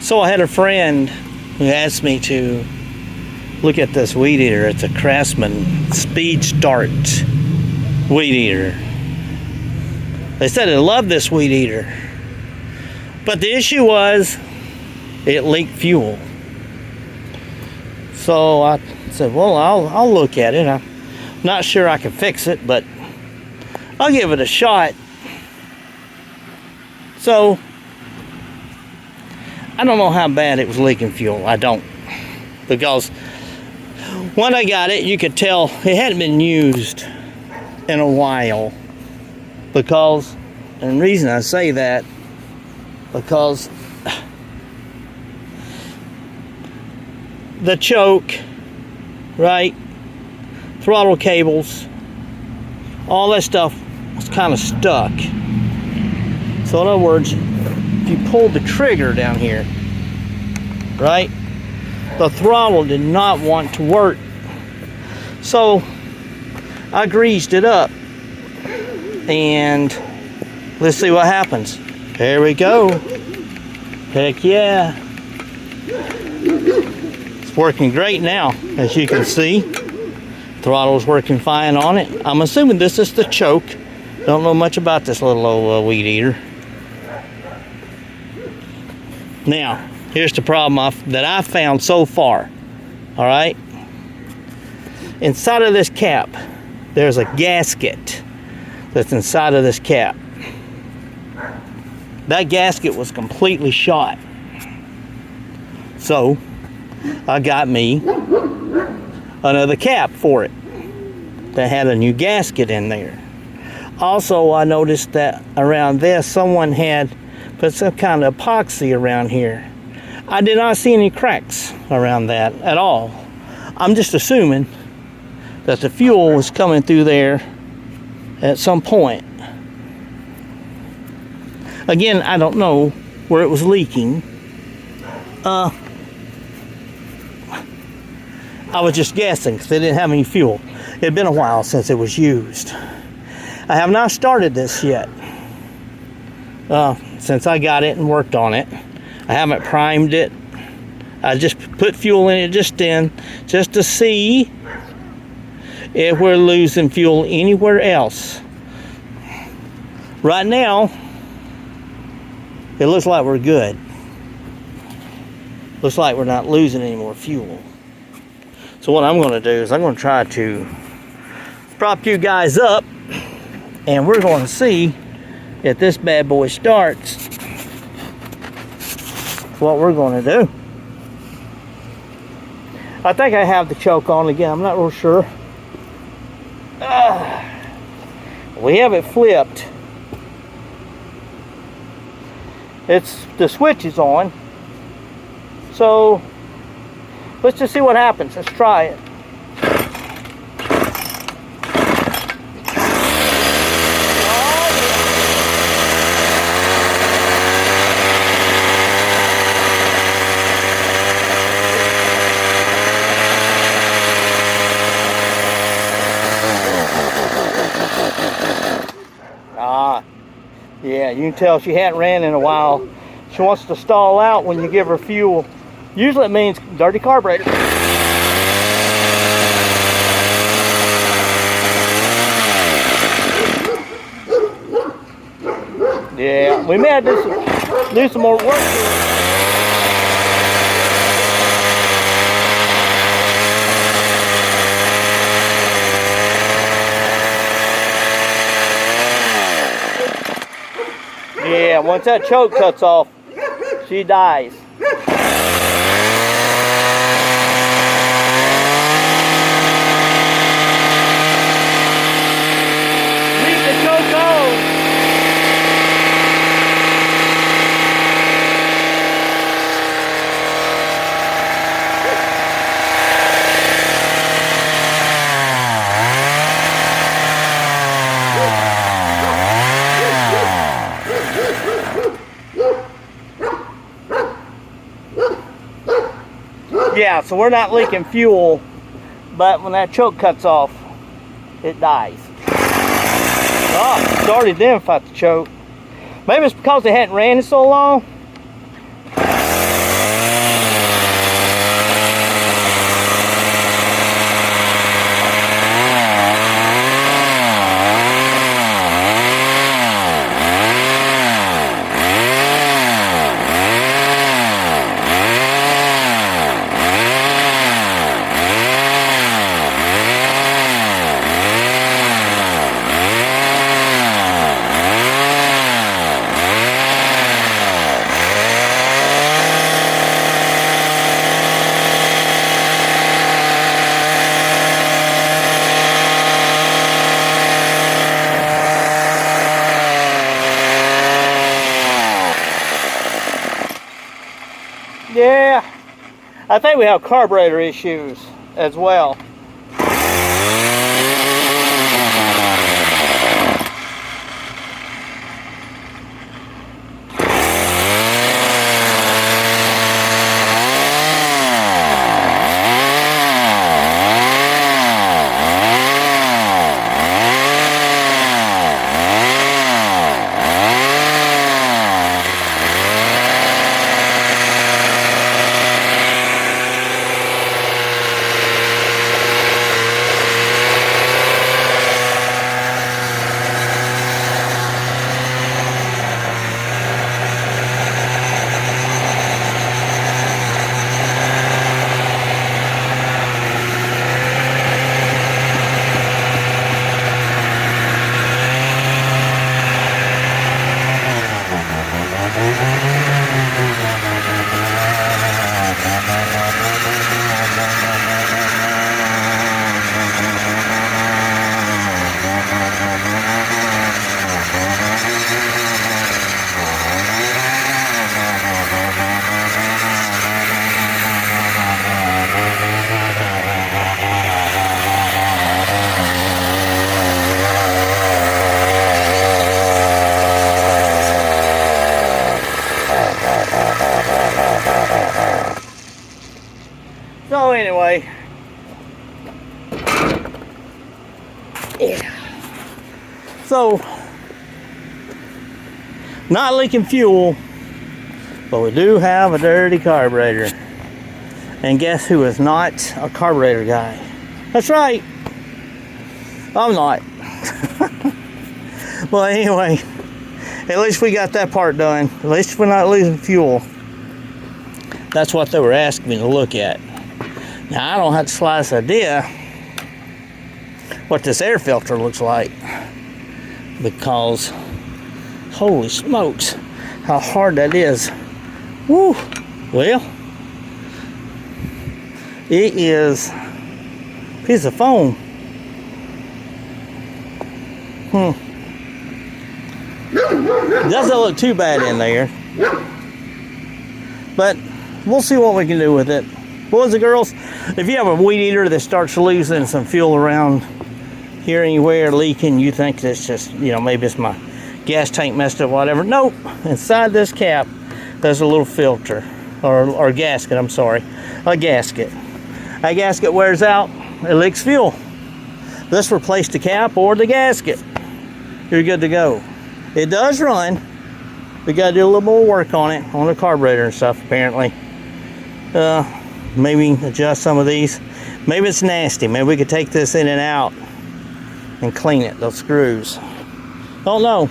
So I had a friend who asked me to look at this weed eater. It's a Craftsman Speed Start weed eater. They said they loved this weed eater, but the issue was it leaked fuel. So I said, well, I'll look at it. I'm not sure I can fix it, but I'll give it a shot. So I don't know how bad it was leaking fuel. I don't, because when I got it, you could tell it hadn't been used in a while. Because, and the reason I say that, because the choke, right, throttle cables, all that stuff was kind of stuck. So in other words, if you pulled the trigger down here, right, the throttle did not want to work. So I greased it up, and let's see what happens. There we go. Heck yeah. It's working great now, as you can see. Throttle's working fine on it. I'm assuming this is the choke. Don't know much about this little old weed eater. Now, here's the problem that I found so far. All right. Inside of this cap, there's a gasket that's inside of this cap. That gasket was completely shot. So I got me another cap for it that had a new gasket in there. Also, I noticed that around this, someone had put some kind of epoxy around here. I did not see any cracks around that at all. I'm just assuming that the fuel was coming through there at some point. Again, I don't know where it was leaking. I was just guessing because they didn't have any fuel. It had been a while since it was used. I have not started this yet. Since I got it and worked on it. I haven't primed it. I just put fuel in it just to see if we're losing fuel anywhere else. Right now, it looks like we're good. Looks like we're not losing any more fuel. So what I'm going to do is I'm going to try to prop you guys up, and we're going to see if this bad boy starts. What we're going to do. I think I have the choke on again. I'm not real sure. We have it flipped. The switch is on. So let's just see what happens. Let's try it. Yeah, you can tell she hadn't ran in a while. She wants to stall out when you give her fuel. Usually it means dirty carburetor. Yeah, we may have to do some more work here. Yeah, once that choke cuts off, she dies. Leave the choke on. Yeah, so we're not leaking fuel, but when that choke cuts off, it dies. Oh, started then fight the choke. Maybe it's because they hadn't ran it so long. Yeah, I think we have carburetor issues as well. So anyway, yeah. So not leaking fuel, but we do have a dirty carburetor. And guess who is not a carburetor guy? That's right, I'm not. Well, anyway, at least we got that part done. At least we're not losing fuel. That's what they were asking me to look at. Now, I don't have the slightest idea what this air filter looks like, because holy smokes, how hard that is. Woo! Well, it is a piece of foam. It doesn't look too bad in there, but we'll see what we can do with it. Boys and girls, if you have a weed eater that starts losing some fuel around here anywhere, leaking, you think that's just, you know, maybe it's my gas tank messed up, whatever. Nope. Inside this cap, there's a little filter, or gasket, I'm sorry. A gasket. That gasket wears out, it leaks fuel. Let's replace the cap or the gasket. You're good to go. It does run. We got to do a little more work on it, on the carburetor and stuff, apparently. Maybe adjust some of these. Maybe it's nasty. Maybe we could take this in and out and clean it, those screws. Don't know.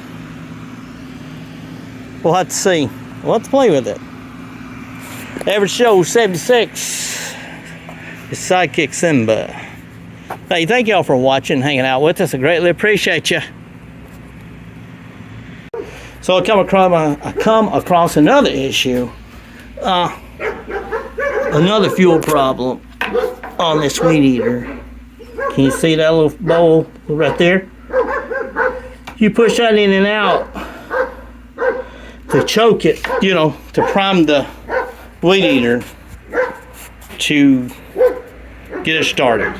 We'll have to see. We'll have to play with it. Average show 76. It's Sidekick Simba. Hey, thank y'all for watching, hanging out with us. I greatly appreciate you. So I come across another issue. Another fuel problem on this weed eater. Can you see that little bowl right there? You push that in and out to choke it, you know, to prime the weed eater to get it started.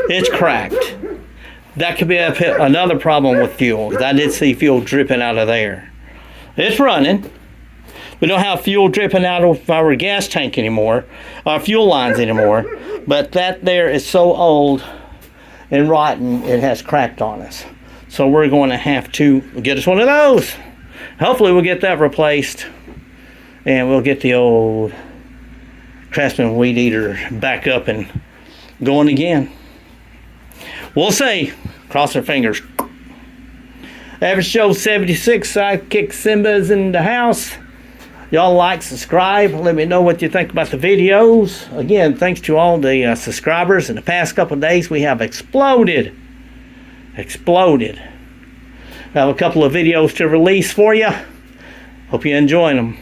It's cracked. That could be another problem with fuel, because I did see fuel dripping out of there. It's running. We don't have fuel dripping out of our gas tank anymore, our fuel lines anymore, but that there is so old and rotten, it has cracked on us. So we're going to have to get us one of those. Hopefully we'll get that replaced, and we'll get the old Craftsman weed eater back up and going again. We'll see. Cross our fingers. Average Joe 76, Sidekick Simba's in the house. Y'all like, subscribe. Let me know what you think about the videos. Again, thanks to all the subscribers. In the past couple of days, we have exploded. Exploded. I have a couple of videos to release for you. Hope you're enjoying them.